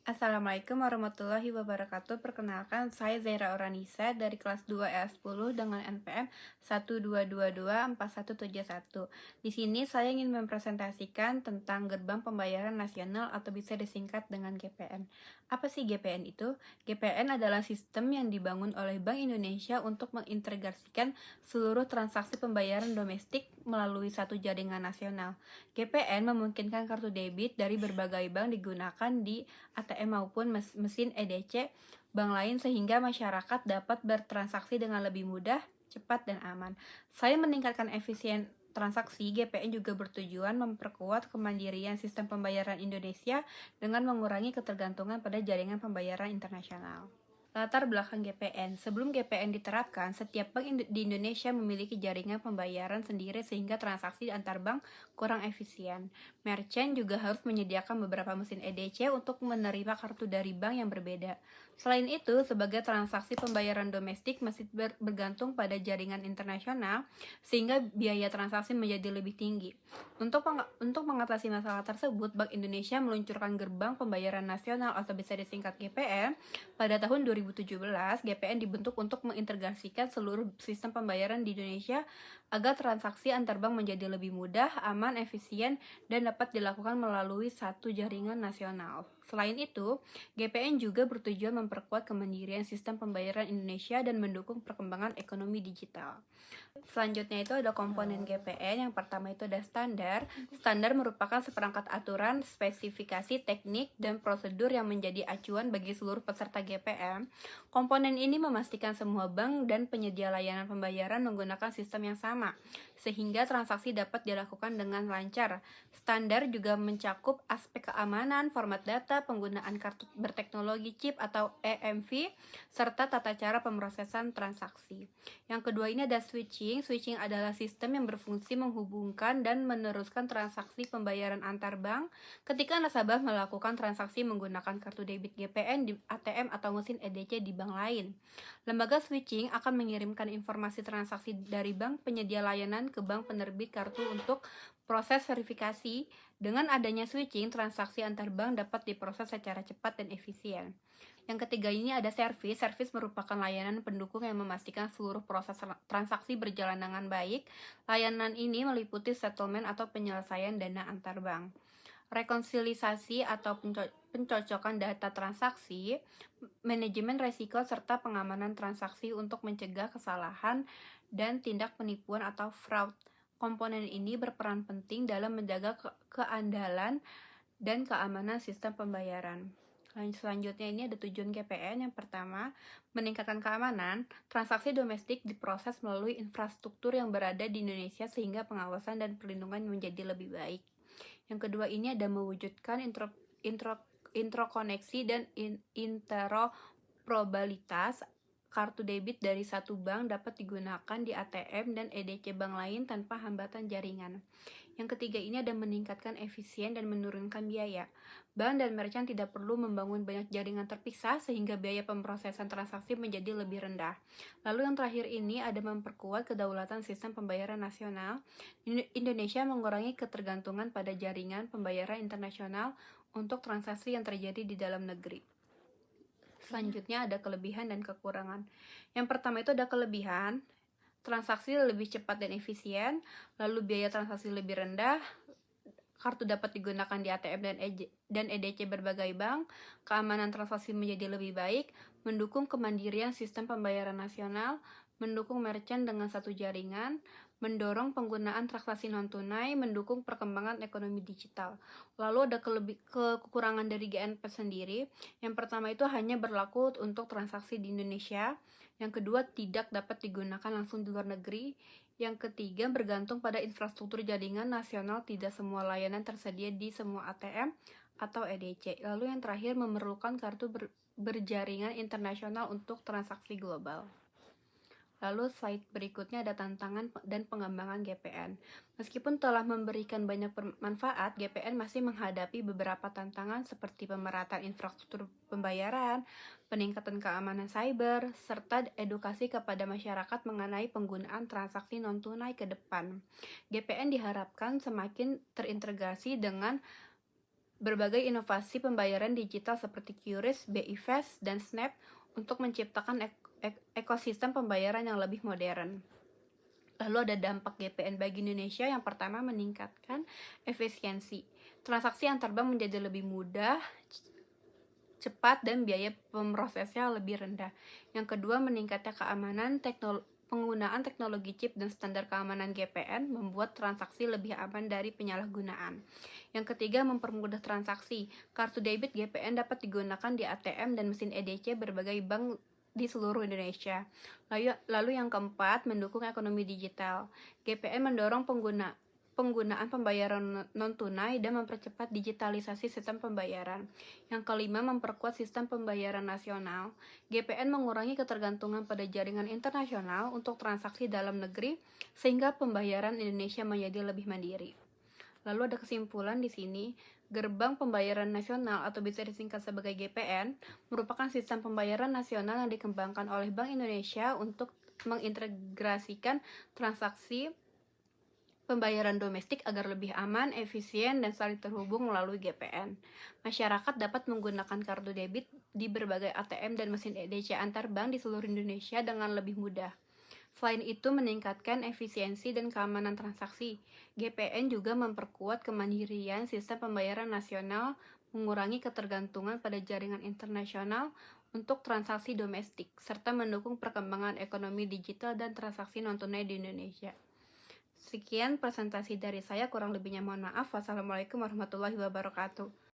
Assalamualaikum warahmatullahi wabarakatuh. Perkenalkan, saya Zaira Oranisa dari kelas 2 EA10 dengan NPM 1224171. Di sini saya ingin mempresentasikan tentang Gerbang Pembayaran Nasional atau bisa disingkat dengan GPN. Apa sih GPN itu? GPN adalah sistem yang dibangun oleh Bank Indonesia untuk mengintegrasikan seluruh transaksi pembayaran domestik melalui satu jaringan nasional. GPN memungkinkan kartu debit dari berbagai bank digunakan di ATM maupun mesin EDC bank lain sehingga masyarakat dapat bertransaksi dengan lebih mudah, cepat, dan aman. Selain meningkatkan efisien transaksi, GPN juga bertujuan memperkuat kemandirian sistem pembayaran Indonesia dengan mengurangi ketergantungan pada jaringan pembayaran internasional. Latar belakang GPN. Sebelum GPN diterapkan, setiap bank di Indonesia memiliki jaringan pembayaran sendiri sehingga transaksi antar bank kurang efisien. Merchant juga harus menyediakan beberapa mesin EDC untuk menerima kartu dari bank yang berbeda. Selain itu, sebagai transaksi pembayaran domestik masih bergantung pada jaringan internasional, sehingga biaya transaksi menjadi lebih tinggi. Untuk mengatasi masalah tersebut, Bank Indonesia meluncurkan Gerbang Pembayaran Nasional atau bisa disingkat GPN. Pada tahun 2017, GPN dibentuk untuk mengintegrasikan seluruh sistem pembayaran di Indonesia agar transaksi antar bank menjadi lebih mudah, aman, efisien, dan dapat dilakukan melalui satu jaringan nasional. Selain itu, GPN juga bertujuan memperkuat kemandirian sistem pembayaran Indonesia dan mendukung perkembangan ekonomi digital. Selanjutnya itu ada komponen GPN. Yang pertama itu ada standar. Standar merupakan seperangkat aturan, spesifikasi, teknik, dan prosedur yang menjadi acuan bagi seluruh peserta GPN. Komponen ini memastikan semua bank dan penyedia layanan pembayaran menggunakan sistem yang sama, sehingga transaksi dapat dilakukan dengan lancar. Standar juga mencakup aspek keamanan, format data, penggunaan kartu berteknologi chip atau EMV, serta tata cara pemrosesan transaksi. Yang kedua ini ada switching. Switching adalah sistem yang berfungsi menghubungkan dan meneruskan transaksi pembayaran antar bank ketika nasabah melakukan transaksi menggunakan kartu debit GPN di ATM atau mesin EDC di bank lain. Lembaga switching akan mengirimkan informasi transaksi dari bank penyedia layanan ke bank penerbit kartu untuk proses verifikasi. Dengan adanya switching, transaksi antar bank dapat diproses secara cepat dan efisien. Yang ketiga ini ada service. Service merupakan layanan pendukung yang memastikan seluruh proses transaksi berjalan dengan baik. Layanan ini meliputi settlement atau penyelesaian dana antar bank, rekonsiliasi atau pencocokan data transaksi, manajemen resiko, serta pengamanan transaksi untuk mencegah kesalahan dan tindak penipuan atau fraud. Komponen ini berperan penting dalam menjaga keandalan dan keamanan sistem pembayaran. Selanjutnya ini ada tujuan GPN. Yang pertama, meningkatkan keamanan. Transaksi domestik diproses melalui infrastruktur yang berada di Indonesia sehingga pengawasan dan perlindungan menjadi lebih baik. Yang kedua ini ada mewujudkan introkoneksi dan interoperabilitas. Kartu debit dari satu bank dapat digunakan di ATM dan EDC bank lain tanpa hambatan jaringan. Yang ketiga ini ada meningkatkan efisien dan menurunkan biaya. Bank dan merchant tidak perlu membangun banyak jaringan terpisah sehingga biaya pemrosesan transaksi menjadi lebih rendah. Lalu yang terakhir ini ada memperkuat kedaulatan sistem pembayaran nasional. Indonesia mengurangi ketergantungan pada jaringan pembayaran internasional untuk transaksi yang terjadi di dalam negeri. Selanjutnya ada kelebihan dan kekurangan. Yang pertama itu ada kelebihan. Transaksi lebih cepat dan efisien, lalu biaya transaksi lebih rendah, kartu dapat digunakan di ATM dan EDC berbagai bank, keamanan transaksi menjadi lebih baik, mendukung kemandirian sistem pembayaran nasional, mendukung merchant dengan satu jaringan, mendorong penggunaan transaksi non-tunai, mendukung perkembangan ekonomi digital. Lalu ada kekurangan dari GNP sendiri. Yang pertama itu hanya berlaku untuk transaksi di Indonesia. Yang kedua, tidak dapat digunakan langsung di luar negeri. Yang ketiga, bergantung pada infrastruktur jaringan nasional, tidak semua layanan tersedia di semua ATM atau EDC. Lalu yang terakhir, memerlukan kartu berjaringan internasional untuk transaksi global. Lalu slide berikutnya ada tantangan dan pengembangan GPN. Meskipun telah memberikan banyak manfaat, GPN masih menghadapi beberapa tantangan seperti pemerataan infrastruktur pembayaran, peningkatan keamanan cyber, serta edukasi kepada masyarakat mengenai penggunaan transaksi non-tunai ke depan. GPN diharapkan semakin terintegrasi dengan berbagai inovasi pembayaran digital seperti QRIS, BI Fast, dan Snap untuk menciptakan ekosistem pembayaran yang lebih modern. Lalu ada dampak GPN bagi Indonesia. Yang pertama, meningkatkan efisiensi. Transaksi antar bank menjadi lebih mudah, cepat, dan biaya pemrosesnya lebih rendah. Yang kedua, meningkatnya keamanan. Penggunaan teknologi chip dan standar keamanan GPN membuat transaksi lebih aman dari penyalahgunaan. Yang ketiga, mempermudah transaksi. Kartu debit GPN dapat digunakan di ATM dan mesin EDC berbagai bank di seluruh Indonesia. Lalu yang keempat, mendukung ekonomi digital. GPN mendorong penggunaan pembayaran non-tunai dan mempercepat digitalisasi sistem pembayaran. Yang kelima, memperkuat sistem pembayaran nasional. GPN mengurangi ketergantungan pada jaringan internasional untuk transaksi dalam negeri, sehingga pembayaran Indonesia menjadi lebih mandiri. Lalu ada kesimpulan di sini, gerbang pembayaran nasional atau bisa disingkat sebagai GPN merupakan sistem pembayaran nasional yang dikembangkan oleh Bank Indonesia untuk mengintegrasikan transaksi pembayaran domestik agar lebih aman, efisien, dan saling terhubung melalui GPN. Masyarakat dapat menggunakan kartu debit di berbagai ATM dan mesin EDC antar bank di seluruh Indonesia dengan lebih mudah. Selain itu, meningkatkan efisiensi dan keamanan transaksi. GPN juga memperkuat kemandirian sistem pembayaran nasional, mengurangi ketergantungan pada jaringan internasional untuk transaksi domestik, serta mendukung perkembangan ekonomi digital dan transaksi non-tunai di Indonesia. Sekian presentasi dari saya, kurang lebihnya mohon maaf. Wassalamualaikum warahmatullahi wabarakatuh.